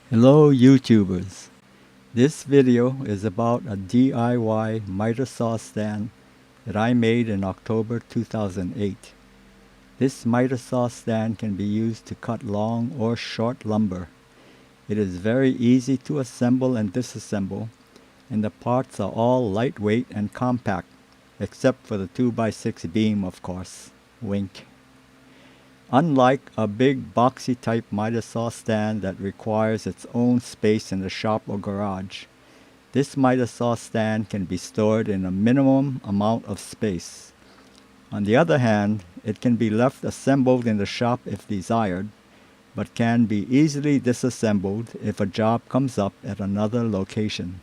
Hello YouTubers. This video is about a DIY miter saw stand that I made in October 2008. This miter saw stand can be used to cut long or short lumber. It is very easy to assemble and disassemble, and the parts are all lightweight and compact, except for the 2x6 beam, of course. Wink. Unlike a big boxy type miter saw stand that requires its own space in the shop or garage, this miter saw stand can be stored in a minimum amount of space. On the other hand, it can be left assembled in the shop if desired, but can be easily disassembled if a job comes up at another location.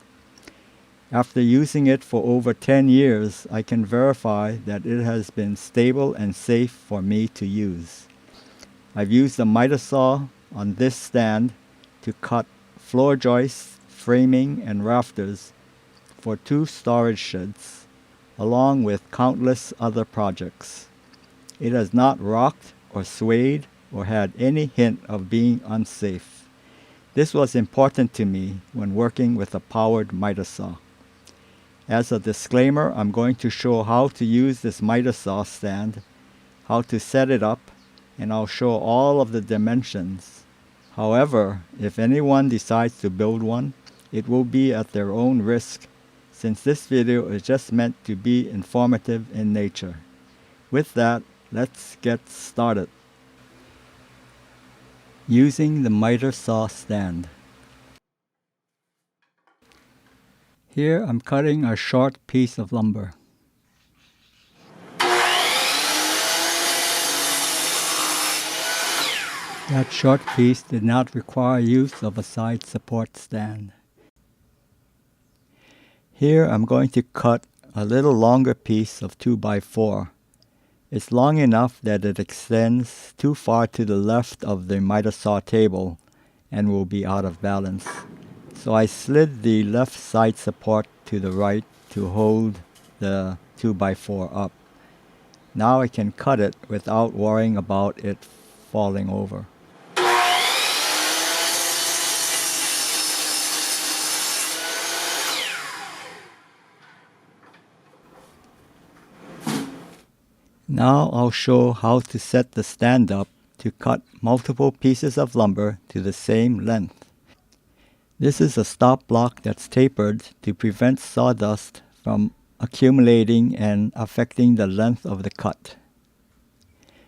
After using it for over 10 years, I can verify that it has been stable and safe for me to use. I've used the miter saw on this stand to cut floor joists, framing, and rafters for 2 storage sheds, along with countless other projects. It has not rocked or swayed or had any hint of being unsafe. This was important to me when working with a powered miter saw. As a disclaimer, I'm going to show how to use this miter saw stand, how to set it up, and I'll show all of the dimensions. However, if anyone decides to build one, it will be at their own risk, since this video is just meant to be informative in nature. With that, let's get started. Using the miter saw stand. Here I'm cutting a short piece of lumber. That short piece did not require use of a side support stand. Here I'm going to cut a little longer piece of 2x4. It's long enough that it extends too far to the left of the miter saw table and will be out of balance. So I slid the left side support to the right to hold the 2x4 up. Now I can cut it without worrying about it falling over. Now I'll show how to set the stand up to cut multiple pieces of lumber to the same length. This is a stop block that's tapered to prevent sawdust from accumulating and affecting the length of the cut.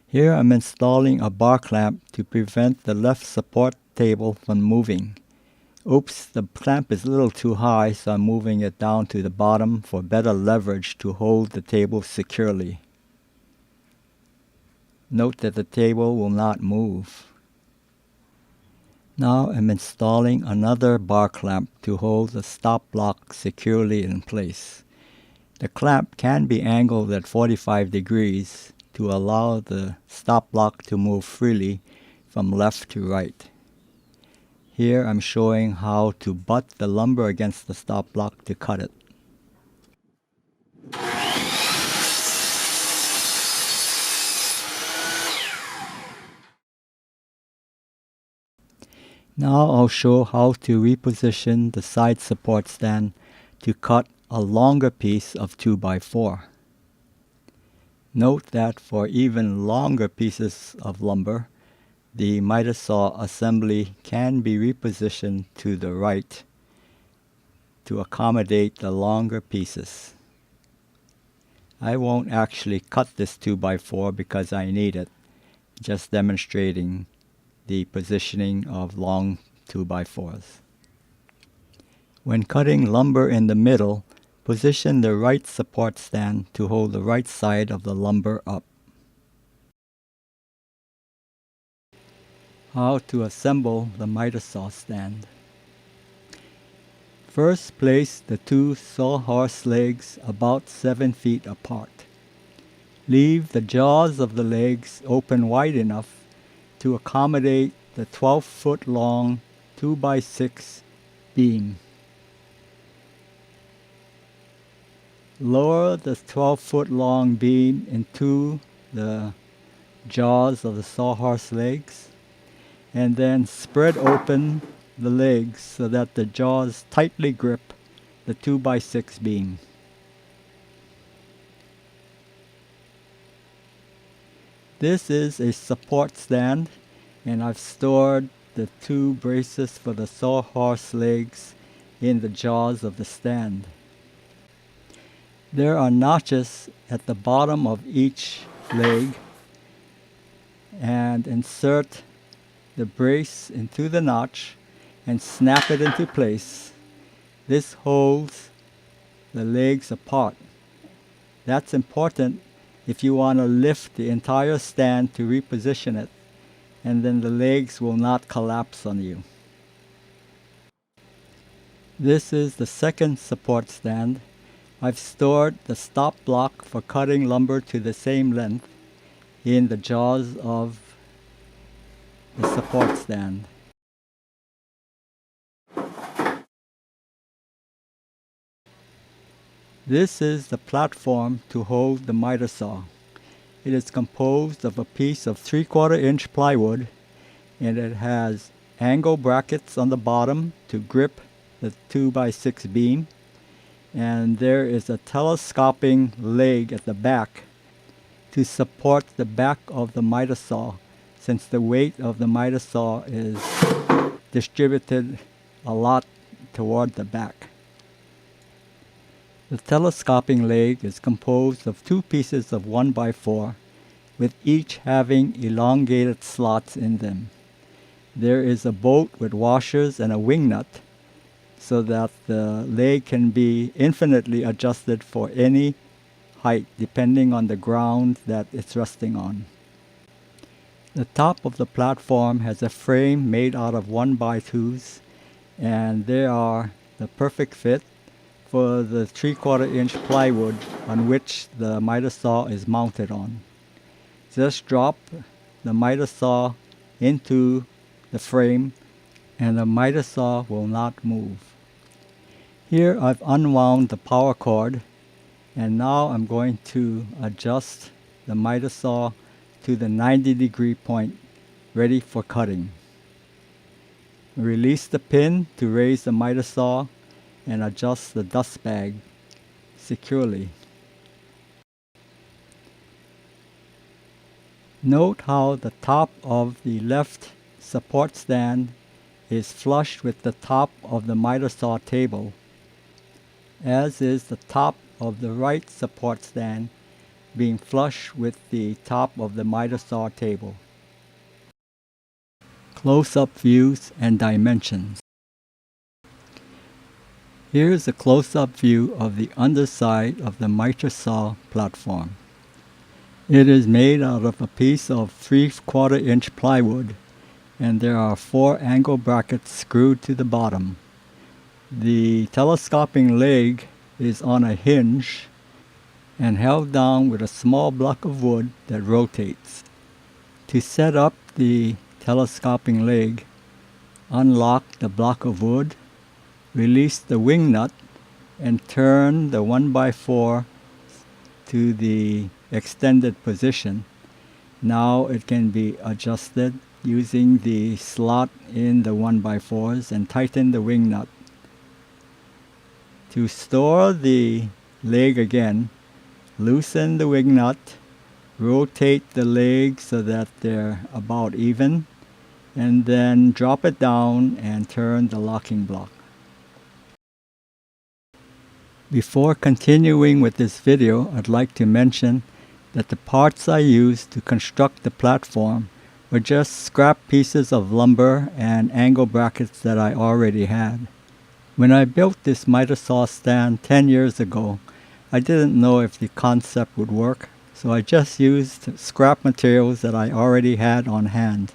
Here I'm installing a bar clamp to prevent the left support table from moving. Oops, the clamp is a little too high, so I'm moving it down to the bottom for better leverage to hold the table securely. Note that the table will not move. Now I'm installing another bar clamp to hold the stop block securely in place. The clamp can be angled at 45 degrees to allow the stop block to move freely from left to right. Here I'm showing how to butt the lumber against the stop block to cut it. Now I'll show how to reposition the side support stand to cut a longer piece of 2x4. Note that for even longer pieces of lumber, the miter saw assembly can be repositioned to the right to accommodate the longer pieces. I won't actually cut this 2x4 because I need it, just demonstrating the positioning of long 2x4s. When cutting lumber in the middle, position the right support stand to hold the right side of the lumber up. How to assemble the miter saw stand. First, place the 2 sawhorse legs about 7 feet apart. Leave the jaws of the legs open wide enough to accommodate the 12-foot long 2x6 beam. Lower the 12-foot long beam into the jaws of the sawhorse legs, and then spread open the legs so that the jaws tightly grip the 2x6 beam. This is a support stand, and I've stored the 2 braces for the sawhorse legs in the jaws of the stand. There are notches at the bottom of each leg, and insert the brace into the notch and snap it into place. This holds the legs apart. That's important if you want to lift the entire stand to reposition it, and then the legs will not collapse on you. This is the second support stand. I've stored the stop block for cutting lumber to the same length in the jaws of the support stand. This is the platform to hold the miter saw. It is composed of a piece of 3/4 inch plywood, and it has angle brackets on the bottom to grip the 2x6 beam, and there is a telescoping leg at the back to support the back of the miter saw, since the weight of the miter saw is distributed a lot toward the back. The telescoping leg is composed of 2 pieces of 1x4, with each having elongated slots in them. There is a bolt with washers and a wing nut, so that the leg can be infinitely adjusted for any height depending on the ground that it's resting on. The top of the platform has a frame made out of 1x2s, and they are the perfect fit for the 3/4 inch plywood on which the miter saw is mounted on. Just drop the miter saw into the frame and the miter saw will not move. Here I've unwound the power cord, and now I'm going to adjust the miter saw to the 90-degree point, ready for cutting. Release the pin to raise the miter saw and adjust the dust bag securely. Note how the top of the left support stand is flush with the top of the miter saw table, as is the top of the right support stand being flush with the top of the miter saw table. Close-up views and dimensions. Here's a close-up view of the underside of the miter saw platform. It is made out of a piece of 3/4 inch plywood, and there are 4 angle brackets screwed to the bottom. The telescoping leg is on a hinge and held down with a small block of wood that rotates. To set up the telescoping leg, unlock the block of wood, release the wing nut, and turn the 1x4 to the extended position. Now it can be adjusted using the slot in the 1x4s and tighten the wing nut. To store the leg again, loosen the wing nut, rotate the leg so that they're about even, and then drop it down and turn the locking block. Before continuing with this video, I'd like to mention that the parts I used to construct the platform were just scrap pieces of lumber and angle brackets that I already had. When I built this miter saw stand 10 years ago, I didn't know if the concept would work, so I just used scrap materials that I already had on hand.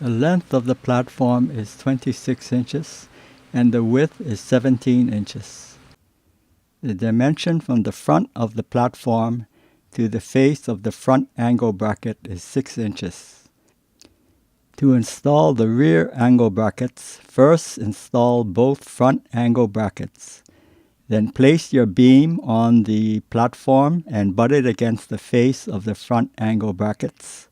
The length of the platform is 26 inches and the width is 17 inches. The dimension from the front of the platform to the face of the front angle bracket is 6 inches. To install the rear angle brackets, first install both front angle brackets. Then place your beam on the platform and butt it against the face of the front angle brackets.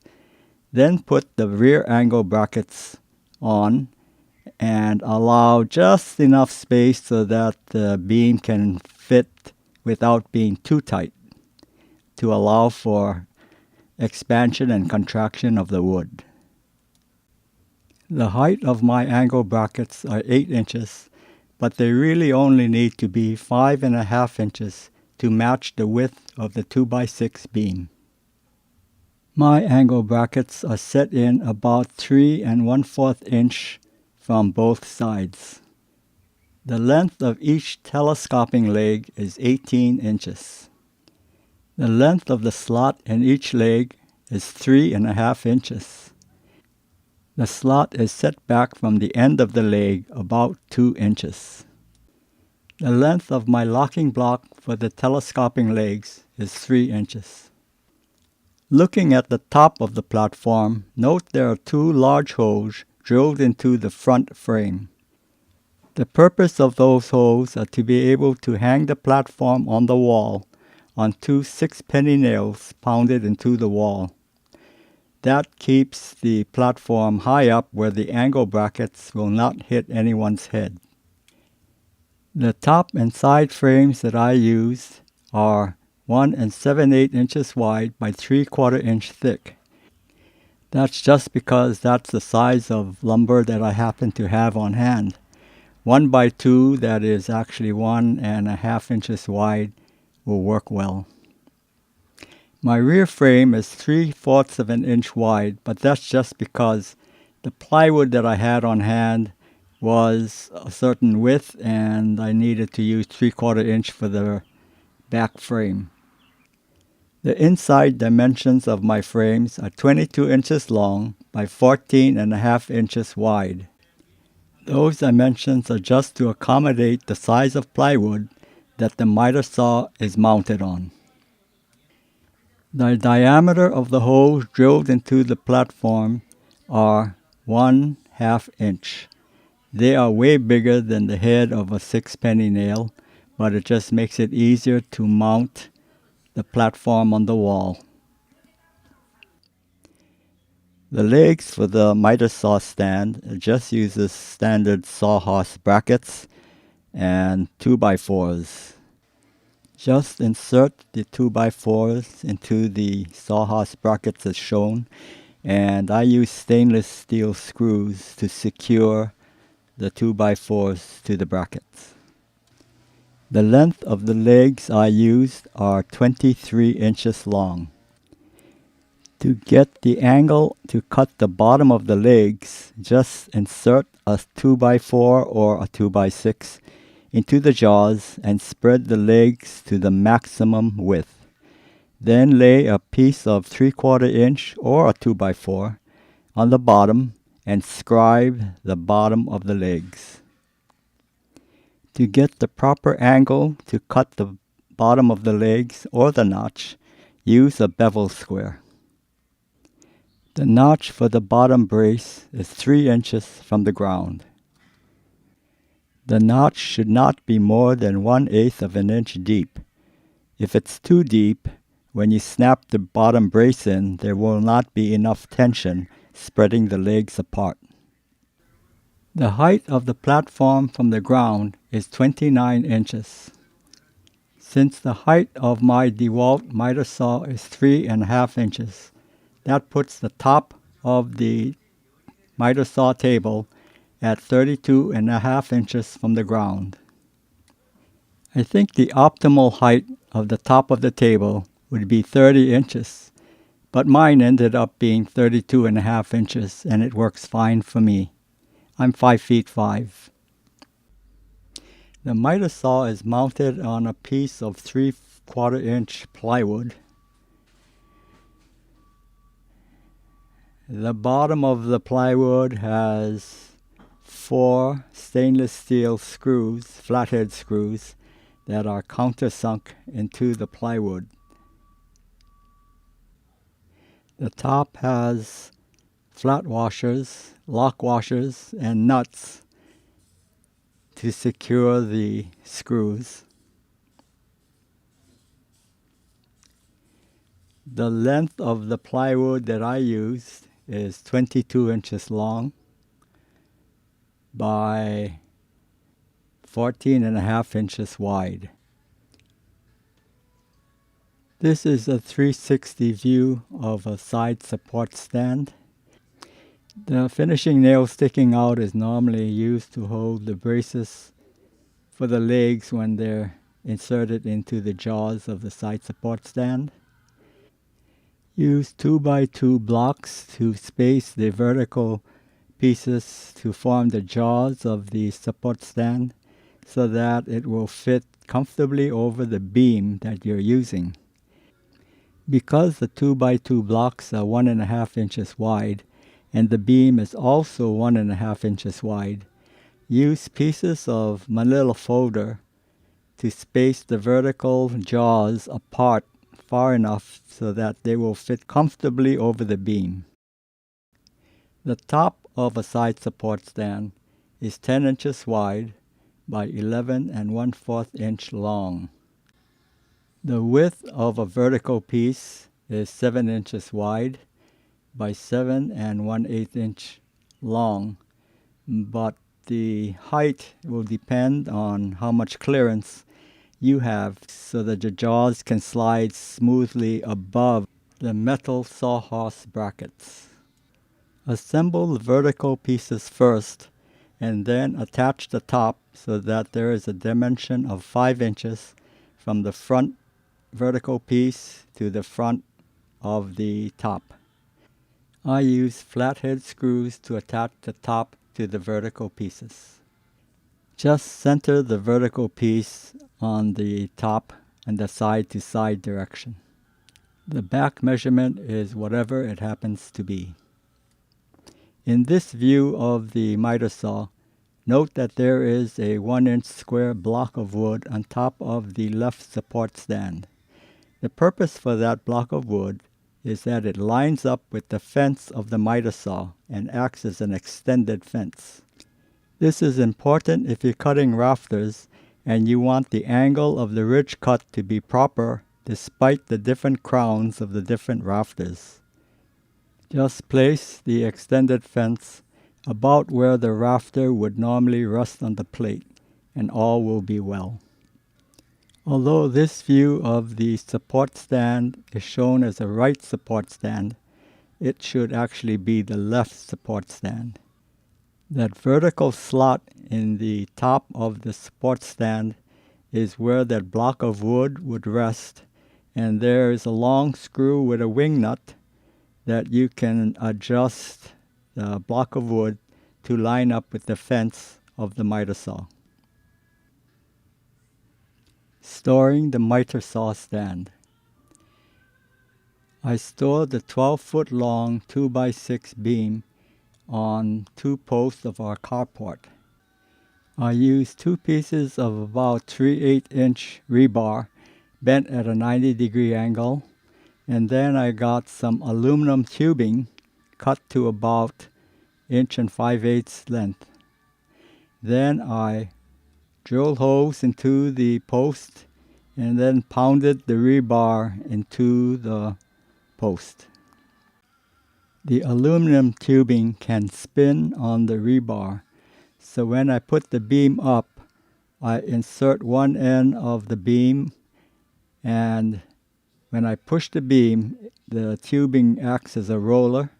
Then put the rear angle brackets on and allow just enough space so that the beam can fit without being too tight to allow for expansion and contraction of the wood. The height of my angle brackets are 8 inches, but they really only need to be 5.5 inches to match the width of the 2x6 beam. My angle brackets are set in about 3 1/4 inch from both sides. The length of each telescoping leg is 18 inches. The length of the slot in each leg is 3.5 inches. The slot is set back from the end of the leg about 2 inches. The length of my locking block for the telescoping legs is 3 inches. Looking at the top of the platform, note there are 2 large holes drilled into the front frame. The purpose of those holes are to be able to hang the platform on the wall on 2 6-penny nails pounded into the wall. That keeps the platform high up where the angle brackets will not hit anyone's head. The top and side frames that I use are 1 7/8 inches wide by 3/4 inch thick. That's just because that's the size of lumber that I happen to have on hand. 1 by 2 that is actually 1.5 inches wide will work well. My rear frame is 3/4 of an inch wide, but that's just because the plywood that I had on hand was a certain width and I needed to use 3/4 inch for the back frame. The inside dimensions of my frames are 22 inches long by 14.5 inches wide. Those dimensions are just to accommodate the size of plywood that the miter saw is mounted on. The diameter of the holes drilled into the platform are 1/2 inch. They are way bigger than the head of a 6-penny nail, but it just makes it easier to mount the platform on the wall. The legs for the miter saw stand just uses standard sawhorse brackets and 2x4s. Just insert the 2x4s into the sawhorse brackets as shown, and I use stainless steel screws to secure the 2x4s to the brackets. The length of the legs I used are 23 inches long. To get the angle to cut the bottom of the legs, just insert a 2x4 or a 2x6 into the jaws and spread the legs to the maximum width. Then lay a piece of 3/4 inch or a 2x4 on the bottom and scribe the bottom of the legs. To get the proper angle to cut the bottom of the legs or the notch, use a bevel square. The notch for the bottom brace is 3 inches from the ground. The notch should not be more than 1/8 of an inch deep. If it's too deep, when you snap the bottom brace in, there will not be enough tension spreading the legs apart. The height of the platform from the ground is 29 inches. Since the height of my DeWalt miter saw is 3.5 inches, that puts the top of the miter saw table at 32.5 inches from the ground. I think the optimal height of the top of the table would be 30 inches, but mine ended up being 32.5 inches and it works fine for me. I'm 5'5". The miter saw is mounted on a piece of 3/4 inch plywood. The bottom of the plywood has 4 stainless steel screws, flathead screws, that are countersunk into the plywood. The top has flat washers, lock washers, and nuts to secure the screws. The length of the plywood that I used is 22 inches long. by 14.5 inches wide. This is a 360 view of a side support stand. The finishing nail sticking out is normally used to hold the braces for the legs when they're inserted into the jaws of the side support stand. Use 2x2 blocks to space the vertical pieces to form the jaws of the support stand so that it will fit comfortably over the beam that you're using. Because the 2x2 blocks are 1.5 inches wide and the beam is also 1.5 inches wide, use pieces of manila folder to space the vertical jaws apart far enough so that they will fit comfortably over the beam. The top of a side support stand is 10 inches wide by 11 1/4 inch long. The width of a vertical piece is 7 inches wide by 7 1/8 inch long, but the height will depend on how much clearance you have so that the jaws can slide smoothly above the metal sawhorse brackets. Assemble the vertical pieces first and then attach the top so that there is a dimension of 5 inches from the front vertical piece to the front of the top. I use flathead screws to attach the top to the vertical pieces. Just center the vertical piece on the top and the side-to-side direction. The back measurement is whatever it happens to be. In this view of the miter saw, note that there is a 1-inch square block of wood on top of the left support stand. The purpose for that block of wood is that it lines up with the fence of the miter saw and acts as an extended fence. This is important if you're cutting rafters and you want the angle of the ridge cut to be proper despite the different crowns of the different rafters. Just place the extended fence about where the rafter would normally rest on the plate and all will be well. Although this view of the support stand is shown as a right support stand, it should actually be the left support stand. That vertical slot in the top of the support stand is where that block of wood would rest, and there is a long screw with a wing nut that you can adjust the block of wood to line up with the fence of the miter saw. Storing the miter saw stand. I stored the 12-foot long 2x6 beam on 2 posts of our carport. I used 2 pieces of about 3/8 inch rebar bent at a 90-degree angle, and then I got some aluminum tubing cut to about 1 5/8 length. Then I drilled holes into the post and then pounded the rebar into the post. The aluminum tubing can spin on the rebar, so when I put the beam up, I insert one end of the beam, and when I push the beam, the tubing acts as a roller,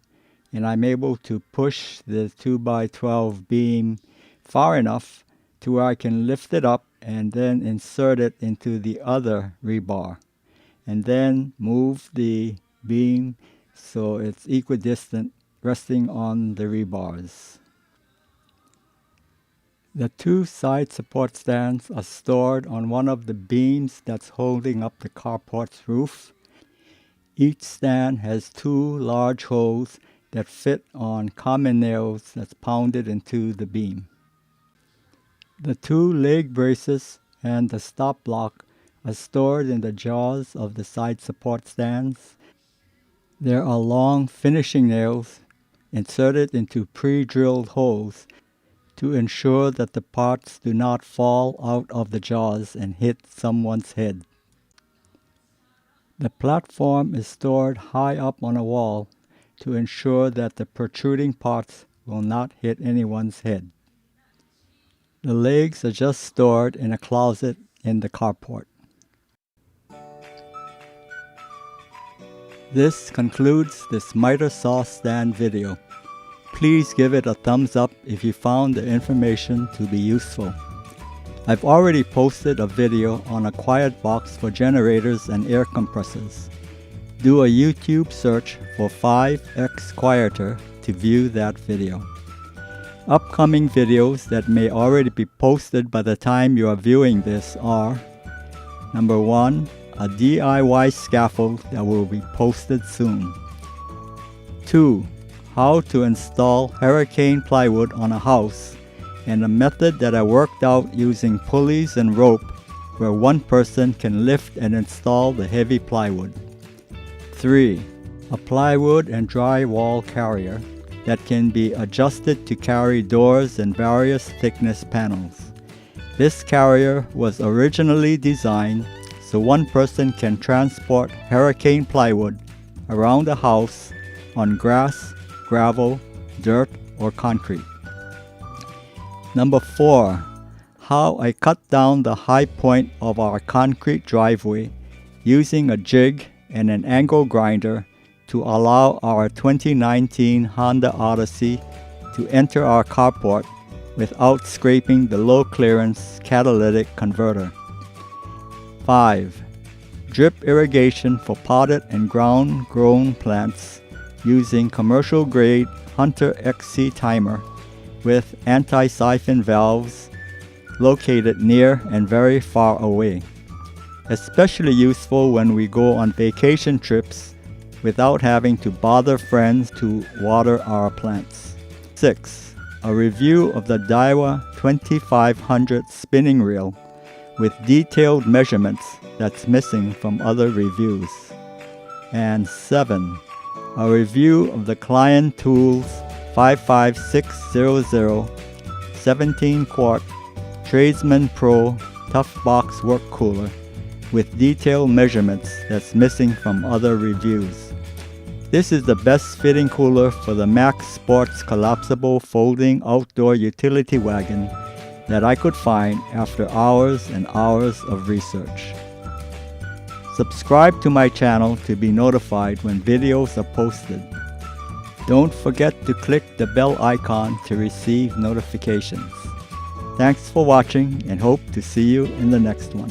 and I'm able to push the 2x12 beam far enough to where I can lift it up and then insert it into the other rebar, and then move the beam so it's equidistant, resting on the rebars. The 2 side support stands are stored on one of the beams that's holding up the carport's roof. Each stand has 2 large holes that fit on common nails that's pounded into the beam. The 2 leg braces and the stop block are stored in the jaws of the side support stands. There are long finishing nails inserted into pre-drilled holes to ensure that the parts do not fall out of the jaws and hit someone's head. The platform is stored high up on a wall to ensure that the protruding parts will not hit anyone's head. The legs are just stored in a closet in the carport. This concludes this miter saw stand video. Please give it a thumbs up if you found the information to be useful. I've already posted a video on a quiet box for generators and air compressors. Do a YouTube search for 5x Quieter to view that video. Upcoming videos that may already be posted by the time you are viewing this are: number 1, a DIY scaffold that will be posted soon. 2, how to install hurricane plywood on a house, and a method that I worked out using pulleys and rope where one person can lift and install the heavy plywood. 3, a plywood and drywall carrier that can be adjusted to carry doors and various thickness panels. This carrier was originally designed so one person can transport hurricane plywood around the house on grass, gravel, dirt, or concrete. Number 4, how I cut down the high point of our concrete driveway using a jig and an angle grinder to allow our 2019 Honda Odyssey to enter our carport without scraping the low clearance catalytic converter. 5, drip irrigation for potted and ground grown plants using commercial grade Hunter XC timer with anti-siphon valves located near and very far away. Especially useful when we go on vacation trips without having to bother friends to water our plants. 6, a review of the Daiwa 2500 spinning reel with detailed measurements that's missing from other reviews. And 7, a review of the Client Tools 55600 17-quart Tradesman Pro Tough Box Work Cooler with detailed measurements that's missing from other reviews. This is the best fitting cooler for the Max Sports collapsible folding outdoor utility wagon that I could find after hours and hours of research. Subscribe to my channel to be notified when videos are posted. Don't forget to click the bell icon to receive notifications. Thanks for watching and hope to see you in the next one.